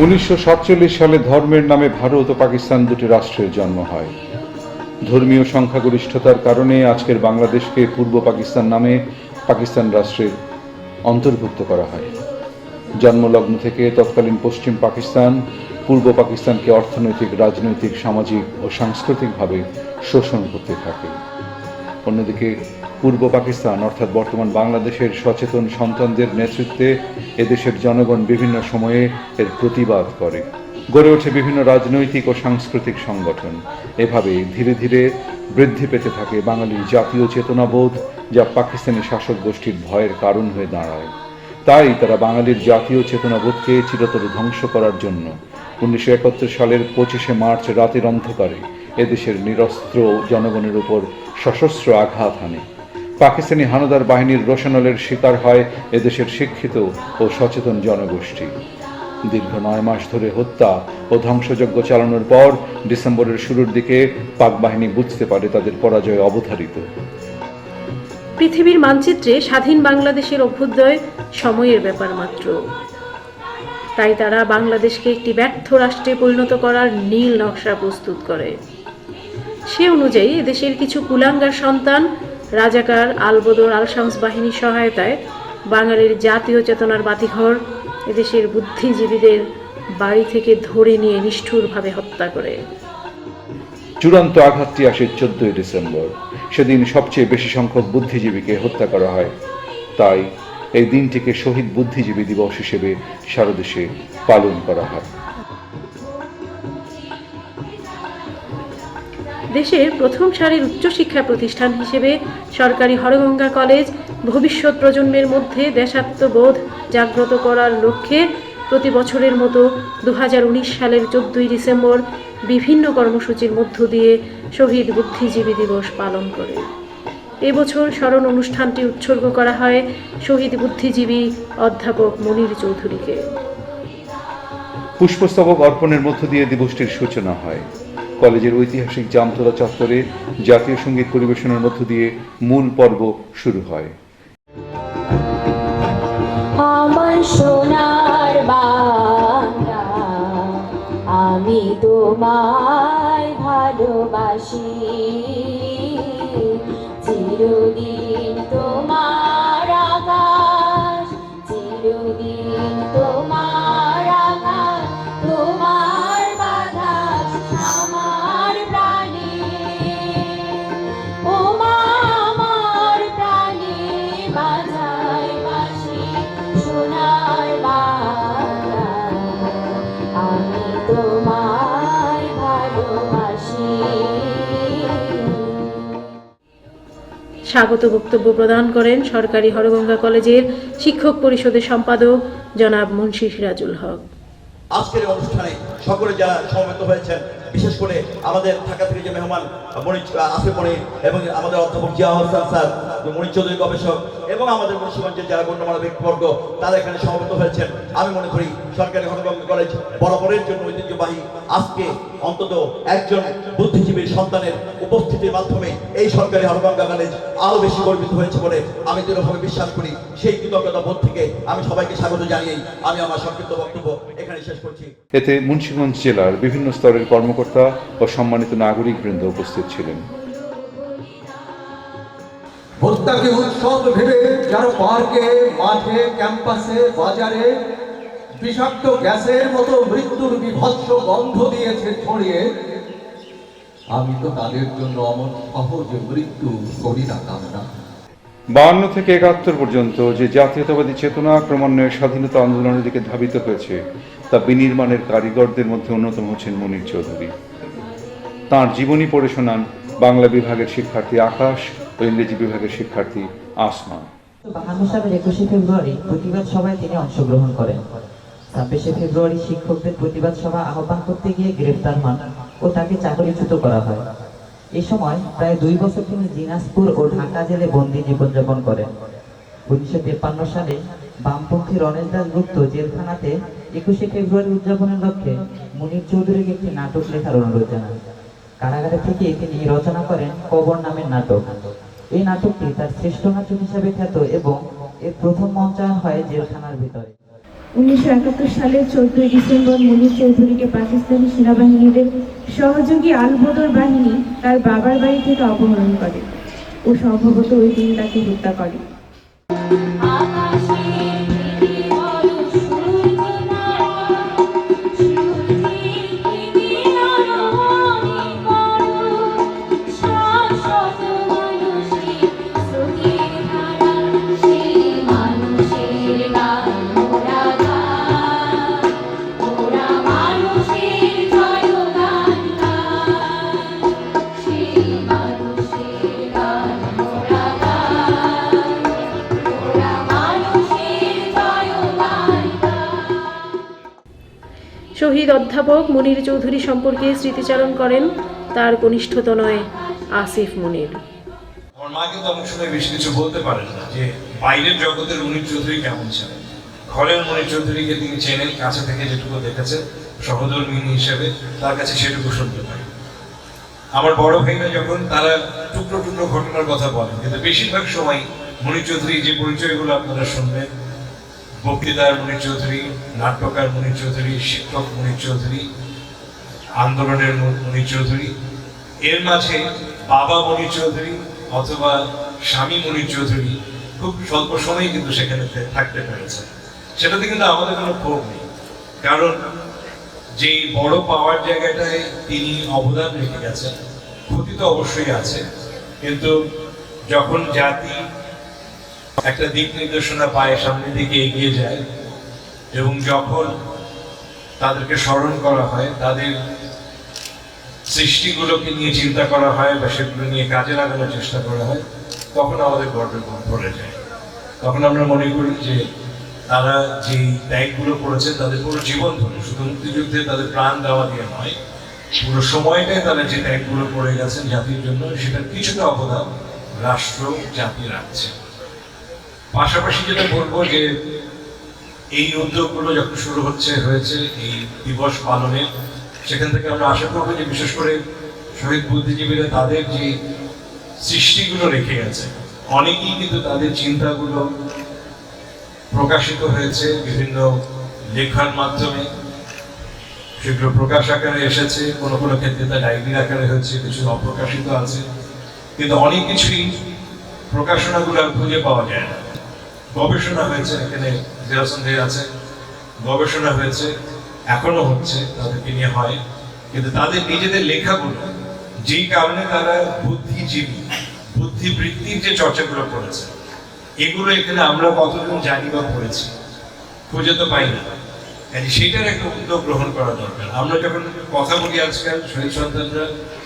1947 সালে ধর্মের নামে ভারত ও পাকিস্তান দুটি রাষ্ট্রের জন্ম হয়। ধর্মীয় সংখ্যাগরিষ্ঠতার কারণে আজকের বাংলাদেশকে পূর্ব পাকিস্তান নামে পাকিস্তান রাষ্ট্রের অন্তর্ভুক্ত করা হয়। জন্মলগ্ন থেকে তৎকালীন পশ্চিম পাকিস্তান পূর্ব পাকিস্তানকে অর্থনৈতিক, রাজনৈতিক, সামাজিক ও সাংস্কৃতিকভাবে শোষণ করতে থাকে। অন্যদিকে পূর্ব পাকিস্তান অর্থাৎ বর্তমান বাংলাদেশের সচেতন সন্তানদের নেতৃত্বে এদেশের জনগণ বিভিন্ন সময়ে এর প্রতিবাদ করে। গড়ে ওঠে বিভিন্ন রাজনৈতিক ও সাংস্কৃতিক সংগঠন। এভাবে ধীরে ধীরে বৃদ্ধি পেতে থাকে বাঙালির জাতীয় চেতনাবোধ, যা পাকিস্তানি শাসক গোষ্ঠীর ভয়ের কারণ হয়ে দাঁড়ায়। তাই তারা বাঙালির জাতীয় চেতনাবোধকে চিরতরে ধ্বংস করার জন্য 1971 সালের 25শে মার্চ রাতের অন্ধকারে এদেশের নিরস্ত্র জনগণের উপর সশস্ত্র আঘাত হানে। পাকিস্তানি হানাদার বাহিনীর রোশানলের শিকার হয় এদেশের শিক্ষিত ও সচেতন জনগোষ্ঠী। দীর্ঘ 9 মাস ধরে হত্যা ও ধ্বংসযজ্ঞ চালানোর পর ডিসেম্বরের শুরুর দিকে পাক বাহিনী বুঝতে পারে তাদের পরাজয় অবধারিত। পৃথিবীর মানচিত্রে স্বাধীন বাংলাদেশের অভ্যুদয় সময়ের ব্যাপার মাত্র। তাই তারা বাংলাদেশকে একটি ব্যর্থ রাষ্ট্রে পরিণত করার নীল নকশা প্রস্তুত করে। সে অনুযায়ী এদেশের কিছু কুলাঙ্গার সন্তান রাজাকার, আলবদর, আল-শামস বাহিনীর সহায়তায় বাঙালির জাতীয় চেতনার বাতিঘর এদেশের বুদ্ধিজীবীদের বাড়ি থেকে ধরে নিয়ে নিষ্ঠুরভাবে হত্যা করে। চূড়ান্ত আঘাতটি আসে 14 ডিসেম্বর। সেদিন সবচেয়ে বেশি সংখ্যক বুদ্ধিজীবীকে হত্যা করা হয়। তাই এই দিনটিকে শহীদ বুদ্ধিজীবী দিবস হিসেবে সারা দেশে পালন করা হয়। দেশের প্রথম সারির উচ্চশিক্ষা প্রতিষ্ঠান হিসেবে সরকারি হরগঙ্গা কলেজ ভবিষ্যৎ প্রজন্মের মধ্যে দেশাত্মবোধ জাগ্রত করার লক্ষ্যে প্রতি বছরের মতো 2019 সালের 14 ডিসেম্বর বিভিন্ন কর্মসূচির মধ্য দিয়ে শহীদ বুদ্ধিজীবী দিবস পালন করে। এবছর স্মরণ অনুষ্ঠানটি উৎসর্গ করা হয় শহীদ বুদ্ধিজীবী অধ্যাপক মনির চৌধুরীকে। পুষ্পস্তবক অর্পণের মধ্য দিয়ে দিবসটির সূচনা হয়। কলেজের ঐতিহাসিক জামতলা চত্বরে জাতীয় সঙ্গীত পরিবেশনের মধ্য দিয়ে মূল পর্ব শুরু হয়। আমার সোনার বাংলা, আমি তোমায় ভালোবাসি, চিরদিন তোমার আকাশ, চিরদিন তোমার আকাশ, তোমার বাতাস আমার প্রাণে, ও মা আমার প্রাণে বাজায় বাঁশি সোনার বাংলা, আমি তোমায় ভালোবাসি। স্বাগত বক্তব্য প্রদান করেন সরকারি হরগঙ্গা কলেজের শিক্ষক পরিষদের সম্পাদক জনাব মুন্সি সিরাজুল হক। আজকের অনুষ্ঠানে সকলে যারা সমবেত হয়েছেন, বিশেষ করে আমাদের ঢাকা থেকে যে মেহমান আসিফ মনির এবং আমাদের অধ্যাপক জিয়া হোসেন স্যার, মনির চৌধুরী গবেষক এবং আমাদের মুন্সিগঞ্জের যারা গণ্যমান্য ব্যক্তিবর্গ তারা এখানে সমবেত হয়েছেন। আমি মনে করি সরকারি হরগঙ্গা কলেজ বরাবরের জন্য ঐতিহ্যবাহী। আজকে অন্তত একজন বুদ্ধিজীবীর সন্তানের উপস্থিতির মাধ্যমে এই সরকারি হরগঙ্গা কলেজ আরো বেশি গর্বিত হয়েছে বলে আমি দৃঢ়ভাবে বিশ্বাস করি। সেই কৃতজ্ঞতা বোধ থেকে আমি সবাইকে স্বাগত জানিয়েই আমি আমার সংক্ষিপ্ত বক্তব্য এখানে শেষ করছি। এতে মুন্সিগঞ্জ জেলার বিভিন্ন স্তরের কর্মকর্তা ও সম্মানিত নাগরিকবৃন্দ উপস্থিত ছিলেন। হত্যাকে উৎসব ভেবে যারা পার্কে, মাঠে, ক্যাম্পাসে, বাজারে বিষাক্ত গ্যাসের মতো মৃত্যুর বিভৎস গন্ধ দিয়েছে ছড়িয়ে, আমি তো তাদের জন্য অমন সহজ মৃত্যু করি না কামনা। 52 থেকে 71 পর্যন্ত যে জাতীয়তাবাদী চেতনা ক্রমান্বয়ে স্বাধীনতা আন্দোলনের দিকে ধাবিত হয়েছে, তা বিনির্মাণের কারিগরদের মধ্যে অন্যতম হচ্ছেন মনির চৌধুরী। তাঁর জীবনী পড়ে শোনান বাংলা বিভাগের শিক্ষার্থী আকাশ ও ইংরেজি বিভাগের শিক্ষার্থী আসমা। 52 সালের 21শে ফেব্রুয়ারি প্রতিবাদ সভায় তিনি অংশগ্রহণ করেন। 26শে ফেব্রুয়ারি শিক্ষকদের প্রতিবাদ সভা আহ্বান করতে গিয়ে গ্রেফতার হন ও তাকে চাকরিচ্যুত করা হয়। এ সময় প্রায় 2 বছর তিনি দিনাজপুর ও ঢাকা জেলে বন্দী জীবনযাপন করেন। 1953 সালে বামপন্থী রণেশ দাশগুপ্ত জেলখানাতে 21শে ফেব্রুয়ারি উদযাপনের লক্ষ্যে মনির চৌধুরীকে একটি নাটক লেখার অনুরোধ জানান। কারাগারে থেকে তিনি রচনা করেন কবর নামের নাটক। এই নাটকটি তার শ্রেষ্ঠ নাটক হিসেবে খ্যাত এবং এর প্রথম মঞ্চায়ন হয় জেলখানার ভিতরে। 1971 সালের 14 ডিসেম্বর মুনির চৌধুরীকে পাকিস্তানি সেনাবাহিনীদের সহযোগী আল বদর বাহিনী তার বাবার বাড়ি থেকে অপহরণ করে ও সম্ভবত ওই দিন তাকে হত্যা করে। আকাশের দিকে বলো সূর্যনারা, সূর্যের দিকে নরহরি করো, শাশ্বত মানুষের স্রোতের ধারা, সেই মানুষের গান মোরা গান, মোরা মানুষের জয়গান গান, সেই মানুষের গান মোরা গান, মোরা মানুষের জয়গান গান। শহীদ অধ্যাপক মুনির চৌধুরী সম্পর্কে স্মৃতিচারণ করেন তার কনিষ্ঠতনয় আসিফ মুনির। আমার মা কিন্তু অনেক সময় বেশি কিছু বলতে পারেন না যে বাইরের জগতের মুনির চৌধুরী কেমন ছিলেন। ঘরের মুনির চৌধুরীকে তিনি চেনেন, কাছে থেকে যেটুকু দেখেছেন সহধর্মিনী হিসেবে, তার কাছে সেটুকু শুনতে পাই। আমার বড় ভাইরা যখন তারা টুকরো টুকরো ঘটনার কথা বলেন, কিন্তু বেশিরভাগ সময় মুনির চৌধুরী যে পরিচয়গুলো আপনারা শুনবেন, বক্তৃতার মুনির চৌধুরী, নাট্যকার মুনির চৌধুরী, শিক্ষক মুনির চৌধুরী, আন্দোলনের মুনির চৌধুরী, এর মাঝে বাবা মুনির চৌধুরী অথবা স্বামী মুনির চৌধুরী খুব স্বল্প সময়ে কিন্তু সেখানে থাকতে পেরেছে। সেটাতে কিন্তু আমাদের কোনো ক্ষোভ নেই, কারণ যে বড় পাওয়ার জায়গাটায় তিনি অবদান রেখে গেছেন, ক্ষতি তো অবশ্যই আছে, কিন্তু যখন জাতি একটা দিক নির্দেশনা পায়, সামনের দিকে এগিয়ে যায়, এবং যখন তাদেরকে স্মরণ করা হয়, তাদের সৃষ্টিগুলোকে নিয়ে চিন্তা করা হয় বা সেগুলো নিয়ে কাজে লাগানোর চেষ্টা করা হয়, তখন আমাদের গর্বে ভরে যায়। তখন আমরা মনে করি যে তারা যে ত্যাগগুলো করেছে তাদের পুরো জীবন ধরে, শুধু মুক্তিযুদ্ধে তাদের প্রাণ দেওয়া দিয়ে নয়, পুরো সময়টাই তারা যে ত্যাগগুলো করে গেছেন জাতির জন্য, সেটার কিছুটা অবদান রাষ্ট্র জাতি রাখছে। পাশাপাশি যেটা বলবো যে এই উদ্যোগগুলো যখন শুরু হয়েছে এই দিবস পালনের, সেখান থেকে আমরা আশা করবো যে বিশেষ করে শহীদ বুদ্ধিজীবীরা তাদের যে সৃষ্টিগুলো রেখে গেছে, অনেকেই কিন্তু তাদের চিন্তাগুলো প্রকাশিত হয়েছে বিভিন্ন লেখার মাধ্যমে, সেগুলো প্রকাশ আকারে এসেছে, কোনো কোনো ক্ষেত্রে তা ডায়েরির আকারে হয়েছে, কিছু অপ্রকাশিত আছে, কিন্তু অনেক কিছুই প্রকাশনাগুলো আর খুঁজে পাওয়া যায় না। গবেষণা হয়েছে, এখানে জিয়াসন ভাই আছে, গবেষণা হয়েছে, এখনো হচ্ছে, তাদেরকে নিয়ে হয়, কিন্তু তাদের নিজেদের লেখাগুলো, যেই কারণে তারা বুদ্ধিজীবী, বুদ্ধিবৃত্তির যে চর্চাগুলো করেছে, এগুলো এখানে আমরা কতজন জানি বা পড়েছি, খুঁজে তো পাই না। সেটার একটা উদ্যোগ গ্রহণ করা দরকার। আমরা যখন কথা বলি আজকাল শহীদ সন্তানরা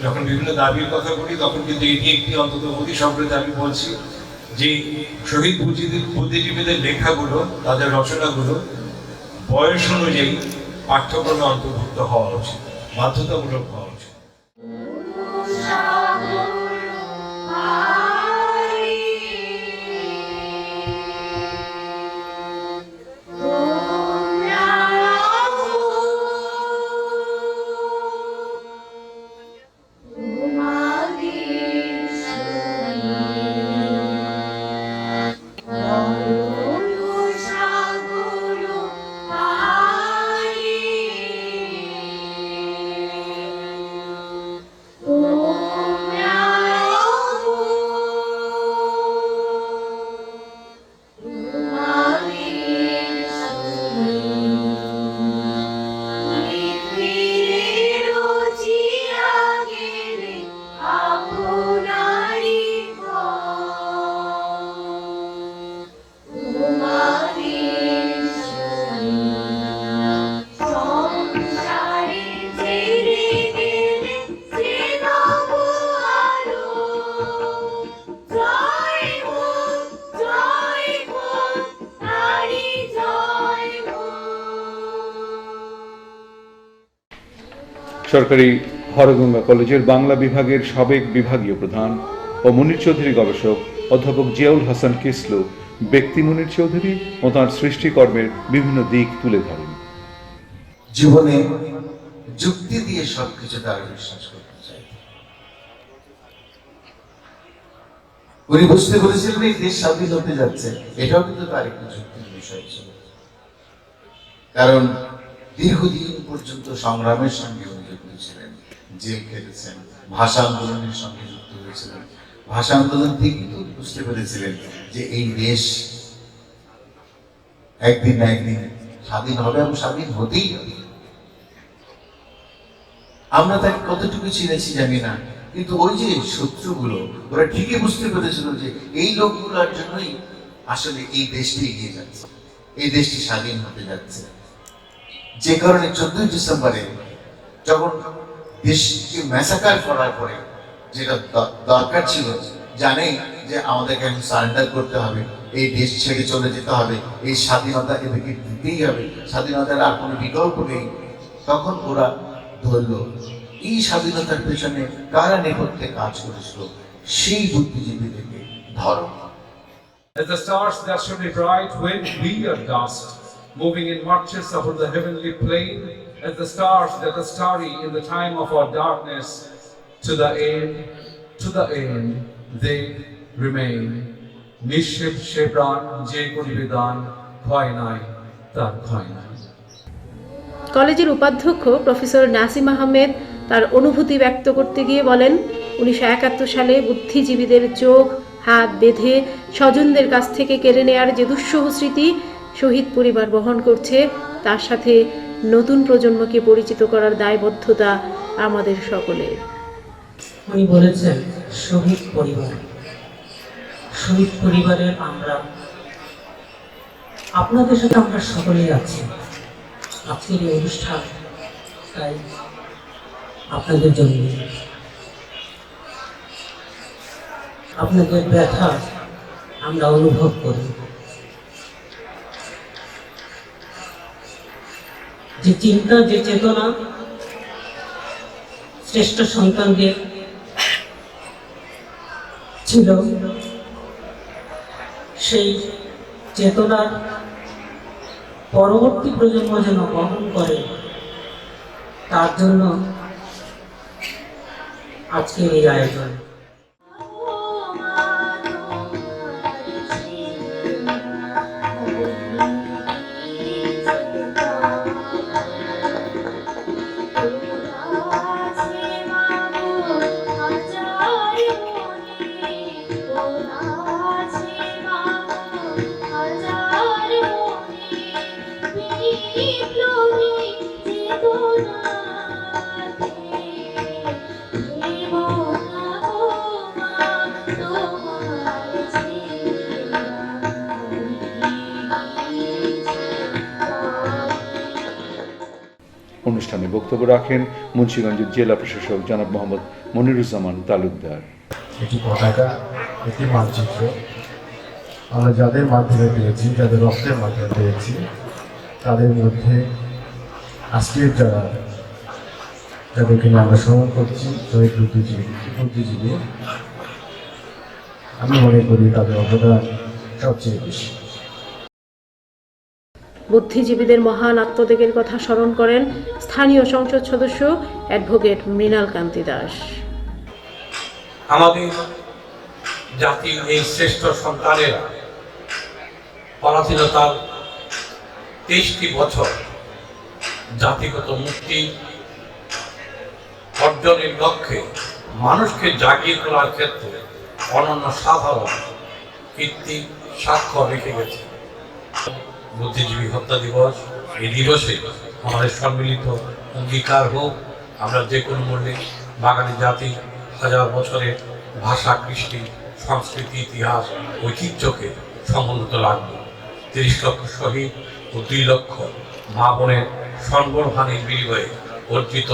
যখন বিভিন্ন দাবির কথা বলি, তখন কিন্তু এটি একটি অন্তত অতি সম্প্রতি আমি বলছি যে শহীদ বুদ্ধিজীবীদের লেখাগুলো, তাদের রচনাগুলো বয়স অনুযায়ী পাঠ্যক্রমে অন্তর্ভুক্ত হওয়া উচিত, বাধ্যতামূলক হওয়া উচিত। সরকারি হরগঙ্গা কলেজের বাংলা বিভাগের সাবেক বিভাগীয় প্রধান ও মুনির চৌধুরী গবেষক অধ্যাপক জিয়াউল হাসান কিসলু ব্যক্তি মুনির চৌধুরী ও তাঁর সৃষ্টিকর্মের বিভিন্ন দিক তুলে ধরেন। জীবনে যুক্তি দিয়ে সবকিছু তার বিশ্বাস করতে চাই। উনি বুঝতে পেরেছিলেন এই দেশ স্বাধীন হতে যাচ্ছে, এটাও কিন্তু তার একটি যুক্তির বিষয় ছিল। কারণ দীর্ঘদিন পর্যন্ত সংগ্রামের সঙ্গে উনি যুক্ত ছিলেন, জেল খেটেছেন, ভাষা আন্দোলনের সঙ্গে যুক্ত হয়েছিলেন। ভাষা আন্দোলন থেকে কিন্তু বুঝতে পেরেছিলেন যে এই দেশ একদিন না একদিন স্বাধীন হবে এবং স্বাধীন হতেই হবে। আমরা তাকে কতটুকু চিনেছি জানি না, কিন্তু ওই যে শত্রুগুলো ওরা ঠিকই বুঝতে পেরেছিল যে এই লোকগুলোর জন্যই আসলে এই দেশটি এগিয়ে যাচ্ছে, এই দেশটি স্বাধীন হতে যাচ্ছে। যে কারণে 14 ডিসেম্বরে যখন দেশকে ম্যাসাকার করার পরে যেটা দরকার ছিল, জানে যে আমাদেরকে এখন সারেন্ডার করতে হবে, এই দেশ ছেড়ে চলে যেতে হবে, এই স্বাধীনতা এদেরকে দিতেই হবে, স্বাধীনতার আর কোনো বিকল্প নেই। তখন ওরা ধরল এই স্বাধীনতার পেছনে কারা নেপথ্যে কাজ করেছিল, সেই বুদ্ধিজীবীদেরকে ধরো। As the stars that should be bright when we are dust, moving in marches over the heavenly plain, as the stars that are starry in the time of our darkness, to the end, they remain. নিঃশেপ সে প্রাণ যে করিবে দান, ভয় নাই তার ভয় নাই। কলেজের উপাধ্যক্ষ প্রফেসর নাসিম আহমেদ তার অনুভূতি ব্যক্ত করতে গিয়ে বলেন, 1971 সালে বুদ্ধিজীবীদের চোখ হাত বেঁধে স্বজনদের কাছ থেকে কেড়ে নেয়ার যে দুঃসহ স্মৃতি শহীদ পরিবার বহন করছে, তার সাথে নতুন প্রজন্মকে পরিচিত করার দায়বদ্ধতা আমাদের সকলের। উনি বলেছেন শহীদ পরিবার, শহীদ পরিবারের আমরা আপনাদের সাথে আমরা সকলেই আছি। আজকের এই অনুষ্ঠান তাই আপনাদের জন্য, আপনাদের ব্যথা আমরা অনুভব করি। যে চিন্তা, যে চেতনা শ্রেষ্ঠ সন্তানদের ছিল, সেই চেতনার পরবর্তী প্রজন্ম যেন বহন করে, তার জন্য আজকের এই আয়োজন। অনুষ্ঠানে বক্তব্য রাখেন মুন্সিগঞ্জের জেলা প্রশাসক জনাব মোহাম্মদ মনিরুজ্জামান তালুকদার। এটি পতাকা, এটি মানচিত্র আমরা যাদের মাধ্যমে পেয়েছি, যাদের রক্তের মাধ্যমে পেয়েছি, তাদের মধ্যে আজকের যাদেরকে আমরা স্মরণ করছি শহীদ বুদ্ধিজীবী, আমি মনে করি তাদের অবদান সবচেয়ে বেশি। বুদ্ধিজীবীদের মহান আত্মত্যাগের কথা স্মরণ করেন স্থানীয় সংসদ সদস্য অ্যাডভোকেট মৃণাল কান্তি দাস। আমাদের জাতির এই শ্রেষ্ঠ সন্তানেরা পরাধীনতার 23টি বছর জাতিগত মুক্তি অর্জনের লক্ষ্যে মানুষকে জাগিয়ে তোলার ক্ষেত্রে অনন্য সাধারণ কীর্তি স্বাক্ষর রেখে গেছে। বুদ্ধিজীবী হত্যা দিবস, এই দিবসে আমাদের সম্মিলিত অঙ্গীকার হোক, আমরা যে কোনো মূল্যে বাঙালি জাতি হাজার বছরের ভাষা, কৃষ্টি, সংস্কৃতি, ইতিহাস, ঐতিহ্যকে সমুন্নত রাখব। 30 লক্ষ শহীদ ও 2 লক্ষ মা বোনের সম্বরহানির বিনিময়ে অর্জিত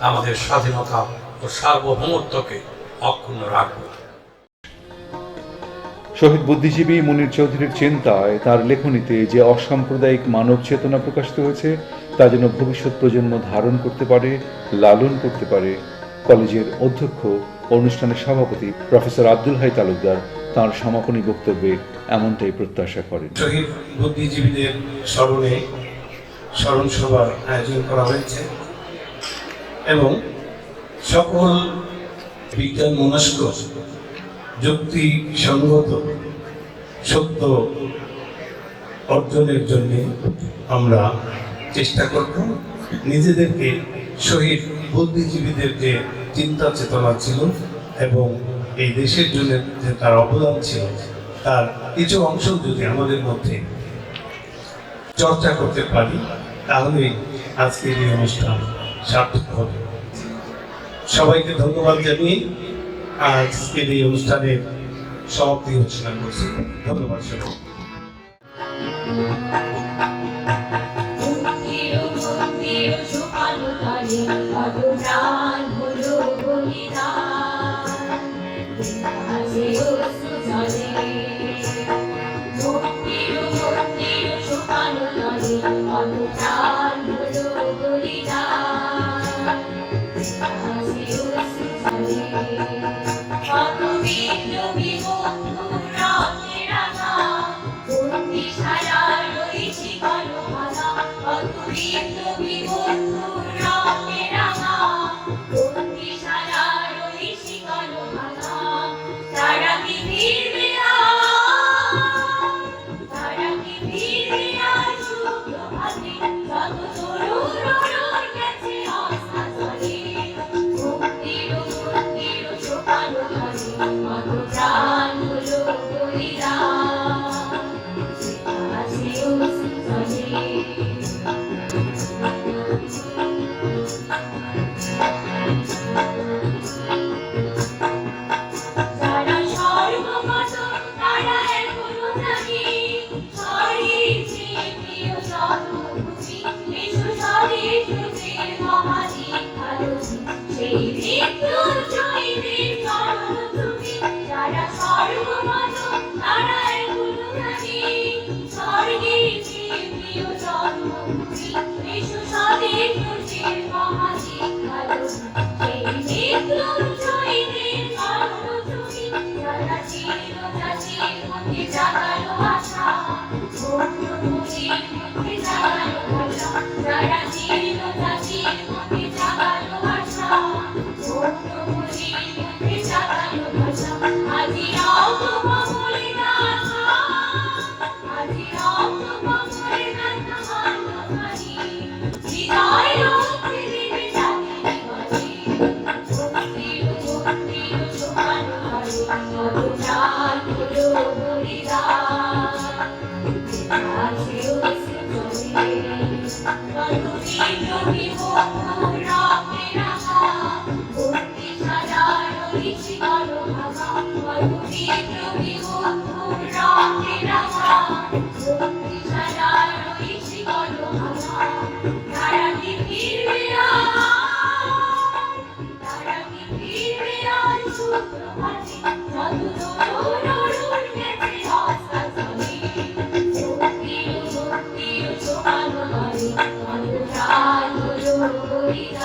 আমাদের স্বাধীনতা ও সার্বভৌমত্বকে অক্ষুণ্ণ রাখব। শহীদ বুদ্ধিজীবী মুনির চৌধুরীর চিন্তায়, তার লেখনীতে যে অসাম্প্রদায়িক মানব চেতনা প্রকাশিত হয়েছে, তা যেন ভবিষ্যৎ প্রজন্ম ধারণ করতে পারে, লালন করতে পারে। কলেজের অধ্যক্ষ অনুষ্ঠানের সভাপতি প্রফেসর আব্দুল হাই তালুকদার তাঁর সমাপনী বক্তব্যে এমনটাই প্রত্যাশা করেন। শহীদ বুদ্ধিজীবীদের স্মরণে স্মরণ সভার আয়োজন করা হয়েছে এবং সকল বিজ্ঞান মনস্ক, যুক্তিসঙ্গত সত্য অর্জনের জন্য আমরা চেষ্টা করব নিজেদেরকে শহীদ বুদ্ধিজীবীদের যে চিন্তা চেতনা ছিল এবং এই দেশের জন্য যে তার অবদান ছিল তার কিছু অংশ যদি আমাদের মধ্যে চর্চা করতে পারি তাহলেই আজকের এই অনুষ্ঠান সার্থক হবে। সবাইকে ধন্যবাদ জানিয়ে আজকের এই অনুষ্ঠানের সমাপ্তি ঘোষণা করছি। ধন্যবাদ সবাই। মন্দির মন্দির শুকানো তলে কত প্রাণ হলো বলিদান আজে অশ্রু ঝরে। মন্দির মন্দির শুকানো তলে কত প্রাণ হলো বলিদান আজে অশ্রু ঝরে। কত বিপ্লবী বন্ধু রাতে রাঙা বন্দি সারা রয়েছি কালো ভাঙা। কত বিপ্লবী বন্ধু রাতে রাঙা বন্দি সারা রয়েছি কালো ভাঙা। তারা কি ফিরবে তারা কি ফিরবে আর সুপ্রভাতে যত তরুণ রোর গেছে আস্থা চলে। মন্দির মন্দির ছোপানো ঘরে কত প্রাণ হলো বলিদান আজে অশ্রু ঝরে। যারা সর্বগত তারা এখনো জানে স্বর্গের প্রিয় জন্মভূমি এসো স্বদেশ রূপের মহাদীক্ষালক্ষ্মী সেই মৃত্যুঞ্জয়ীদের চরণ তুমি। যারা সর্বগত তারা এখনো জানে স্বর্গের প্রিয় জন্মভূমি এসো স্বদেশ রূপের মহাদীক্ষালক্ষ্মী সেই মৃত্যুঞ্জয়ীদের চরণ তুমি। যারা চিরজাতির মধ্যে জাগালো আশা ভগ্নমূলের মধ্যে জাগালো ভাষা। যারা চিরজাতির মধ্যে জাগালো আশা ভগ্নমূলের মধ্যে জাগালো ভাষা। আজি রক্ত কমলে গাথা আজি রক্ত কমলে গাথা মানবখানি হৃদয় রক্তে দেবে জাতির গতি। মন্দির মন্দির ছোপানো ঘরে কত প্রাণ হলো বলিদান আজে অশ্রু ঝরে। কত বিপ্লবী বন্ধু রাতে রাঙা বন্দি সারা রয়েছি কালো ভাঙা। কত বিপ্লবী বন্ধু রাতে রাঙা বন্দি সারা রয়েছি কালো ভাঙা। তারা কি ফিরবে তারা কি ফিরবে আর সুপ্রভাতে যত তরুণ রোর গেছে আস্থা চলে। মন্দির মন্দির ছোপানো ঘরে কত প্রাণ হলো বলিদান